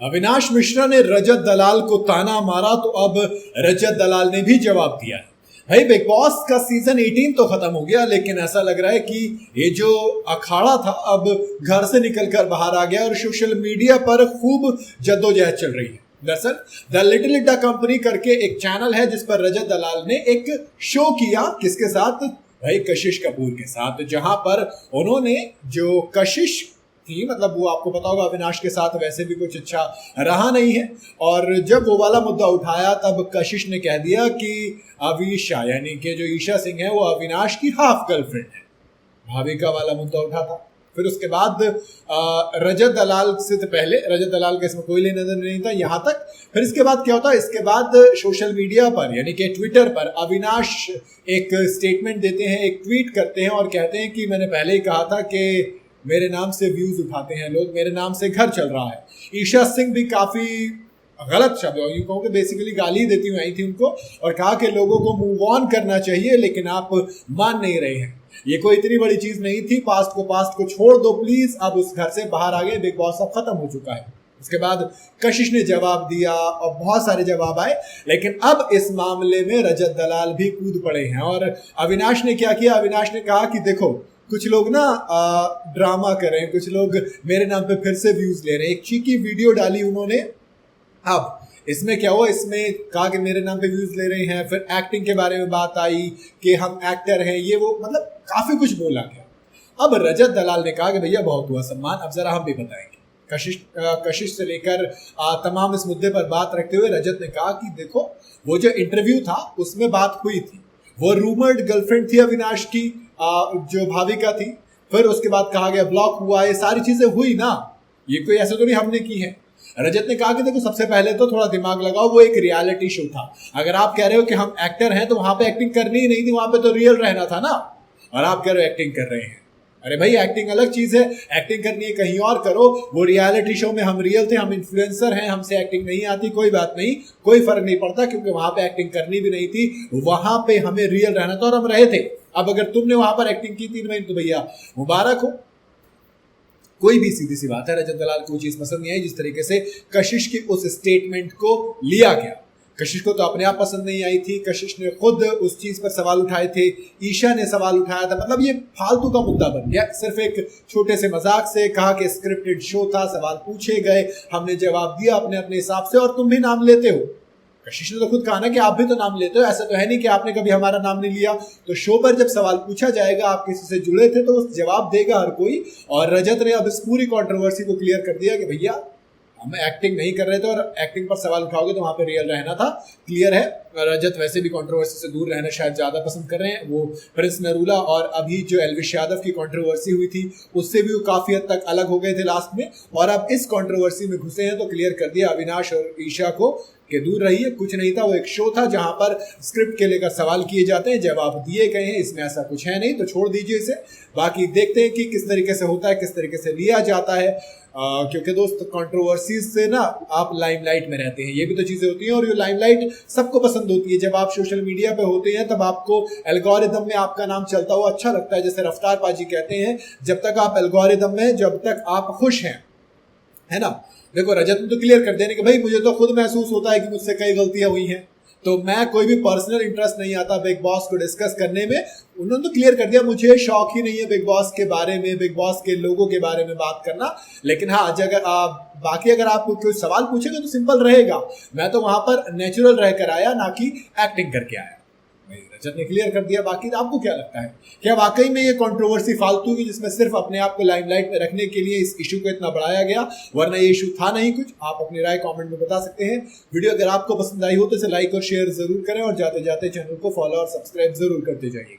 अविनाश मिश्रा ने रजत दलाल को ताना मारा तो अब रजत दलाल ने भी जवाब दिया है। भाई बिग बॉस का सीजन 18 तो खत्म हो गया, लेकिन ऐसा लग रहा है कि ये जो अखाड़ा था अब घर से निकलकर बाहर आ गया और सोशल मीडिया पर खूब जद्दोजहद चल रही है। दरअसल द लिटिल इंडिया कंपनी करके एक चैनल है जिस पर रजत दलाल ने एक शो किया, किसके साथ? भाई कशिश कपूर के साथ, जहां पर उन्होंने जो कशिश थी, मतलब वो आपको पता होगा अविनाश के साथ वैसे भी कुछ अच्छा रहा नहीं है, और जब वो वाला मुद्दा उठाया तब कशिश ने कह दिया कि अवीशा यानी कि जो ईशा सिंह है वो अविनाश की हाफ गर्लफ्रेंड है। भाविका वाला मुद्दा उठा था। फिर उसके बाद रजत दलाल से तो पहले रजत दलाल के इसमें कोई लेना देना नहीं था यहाँ तक। फिर इसके बाद क्या होता है, इसके बाद सोशल मीडिया पर यानी कि ट्विटर पर अविनाश एक स्टेटमेंट देते हैं, एक ट्वीट करते हैं और कहते हैं कि मैंने पहले ही कहा था कि मेरे नाम से व्यूज उठाते हैं लोग, मेरे नाम से घर चल रहा है। ईशा सिंह भी काफी गलत शब्द यूं कहूँ कि बेसिकली गाली देती हुई आई थी उनको और कहा कि लोगों को मूव ऑन करना चाहिए, लेकिन आप मान नहीं रहे हैं। ये कोई इतनी बड़ी चीज नहीं थी, पास्ट को छोड़ दो प्लीज, अब उस घर से बाहर आ गए, बिग बॉस अब खत्म हो चुका है। उसके बाद कशिश ने जवाब दिया और बहुत सारे जवाब आए, लेकिन अब इस मामले में रजत दलाल भी कूद पड़े हैं। और अविनाश ने क्या किया, अविनाश ने कहा कि देखो कुछ लोग ना ड्रामा कर रहे हैं, कुछ लोग मेरे नाम पे फिर से व्यूज ले रहे हैं। एक चीकी वीडियो डाली उन्होंने। अब इसमें क्या हुआ, इसमें कहा कि मेरे नाम पे व्यूज ले रहे हैं, फिर एक्टिंग के बारे में बात आई कि हम एक्टर हैं, ये वो, मतलब काफी कुछ बोला गया। अब रजत दलाल ने कहा कि भैया बहुत हुआ सम्मान, अब जरा हम भी बताएंगे। कशिश से लेकर तमाम इस मुद्दे पर बात रखते हुए रजत ने कहा कि देखो वो जो इंटरव्यू था उसमें बात हुई थी, वो रूमर्ड गर्लफ्रेंड थी अविनाश की, जो भाविका थी। फिर उसके बाद कहा गया ब्लॉक हुआ, ये सारी चीजें हुई ना, ये कोई ऐसा तो नहीं हमने की है। रजत ने कहा कि देखो सबसे पहले तो थोड़ा दिमाग लगाओ, वो एक रियलिटी शो था। अगर आप कह रहे हो कि हम एक्टर हैं तो वहां पे एक्टिंग करनी ही नहीं थी, वहां पे तो रियल रहना था ना, और आप कह रहे हो एक्टिंग कर रहे हैं। अरे भाई एक्टिंग अलग चीज है, एक्टिंग करनी है कहीं और करो। वो रियलिटी शो में हम रियल थे, हम इन्फ्लुएंसर हैं, हमसे एक्टिंग नहीं आती, कोई बात नहीं, कोई फर्क नहीं पड़ता, क्योंकि वहां पे एक्टिंग करनी भी नहीं थी, वहां पे हमें रियल रहना था और हम रहे थे। अब अगर तुमने वहां पर एक्टिंग की 3 महीने तो भैया मुबारक हो। कोई भी सीधी सी बात है, रजत दलाल को चीज पसंद नहीं आई जिस तरीके से कशिश की उस स्टेटमेंट को लिया गया। कशिश को तो अपने आप पसंद नहीं आई थी, कशिश ने खुद उस चीज पर सवाल उठाए थे, ईशा ने सवाल उठाया था, मतलब ये फालतू का मुद्दा बन गया। सिर्फ एक छोटे से मजाक से कहा कि स्क्रिप्टेड शो था, सवाल पूछे गए, हमने जवाब दिया अपने अपने हिसाब से और तुम भी नाम लेते हो। कशिश ने तो खुद कहा ना कि आप भी तो नाम लेते हो, ऐसा तो है नहीं कि आपने कभी हमारा नाम नहीं लिया। तो शो पर जब सवाल पूछा जाएगा, आप किसी से जुड़े थे तो उस जवाब देगा हर कोई। और रजत ने अब इस पूरी कंट्रोवर्सी को क्लियर कर दिया कि भैया हम एक्टिंग नहीं कर रहे थे, और एक्टिंग पर सवाल उठाओगे तो वहां पे रियल रहना था। क्लियर है। रजत वैसे भी कंट्रोवर्सी से दूर रहना शायद ज्यादा पसंद कर रहे हैं। वो प्रिंस नरूला और अभी जो एल्विश यादव की कंट्रोवर्सी हुई थी उससे भी वो काफी हद तक अलग हो गए थे लास्ट में, और अब इस कंट्रोवर्सी में घुसे हैं तो क्लियर कर दिया अविनाश और ईशा को कि दूर रहिए, कुछ नहीं था, वो एक शो था जहां पर स्क्रिप्ट के लेकर सवाल किए जाते हैं, जवाब दिए गए हैं, इसमें ऐसा कुछ है नहीं, तो छोड़ दीजिए इसे। बाकी देखते हैं कि किस तरीके से होता है, किस तरीके से लिया जाता है, क्योंकि दोस्त कंट्रोवर्सीज से ना आप लाइमलाइट में रहते हैं, ये भी तो चीजें होती हैं, और ये लाइमलाइट सबको पसंद होती है। जब आप सोशल मीडिया पे होते हैं तब आपको एल्गोरिदम में आपका नाम चलता हुआ अच्छा लगता है। जैसे रफ्तार पाजी कहते हैं, जब तक आप एल्गोरिदम में, जब तक आप खुश हैं, है ना। देखो रजत ने तो क्लियर कर देने कि भाई मुझे तो खुद महसूस होता है कि मुझसे कई गलतियां हुई हैं, तो मैं कोई भी पर्सनल इंटरेस्ट नहीं आता बिग बॉस को डिस्कस करने में। उन्होंने तो क्लियर कर दिया मुझे शौक ही नहीं है बिग बॉस के बारे में, बिग बॉस के लोगों के बारे में बात करना। लेकिन हाँ, अगर बाकी अगर आप कोई सवाल पूछेंगे तो सिंपल रहेगा, मैं तो वहां पर नेचुरल रहकर आया, ना कि एक्टिंग करके आया। रजत ने क्लियर कर दिया। बाकी आपको क्या लगता है, क्या वाकई में ये कंट्रोवर्सी फालतू की, जिसमें सिर्फ अपने आप को लाइमलाइट में रखने के लिए इस इशू को इतना बढ़ाया गया, वरना ये इशू था नहीं कुछ? आप अपनी राय कमेंट में बता सकते हैं। वीडियो अगर आपको पसंद आई हो तो इसे लाइक और शेयर जरूर करें, और जाते जाते चैनल को फॉलो और सब्सक्राइब जरूर करते जाइए।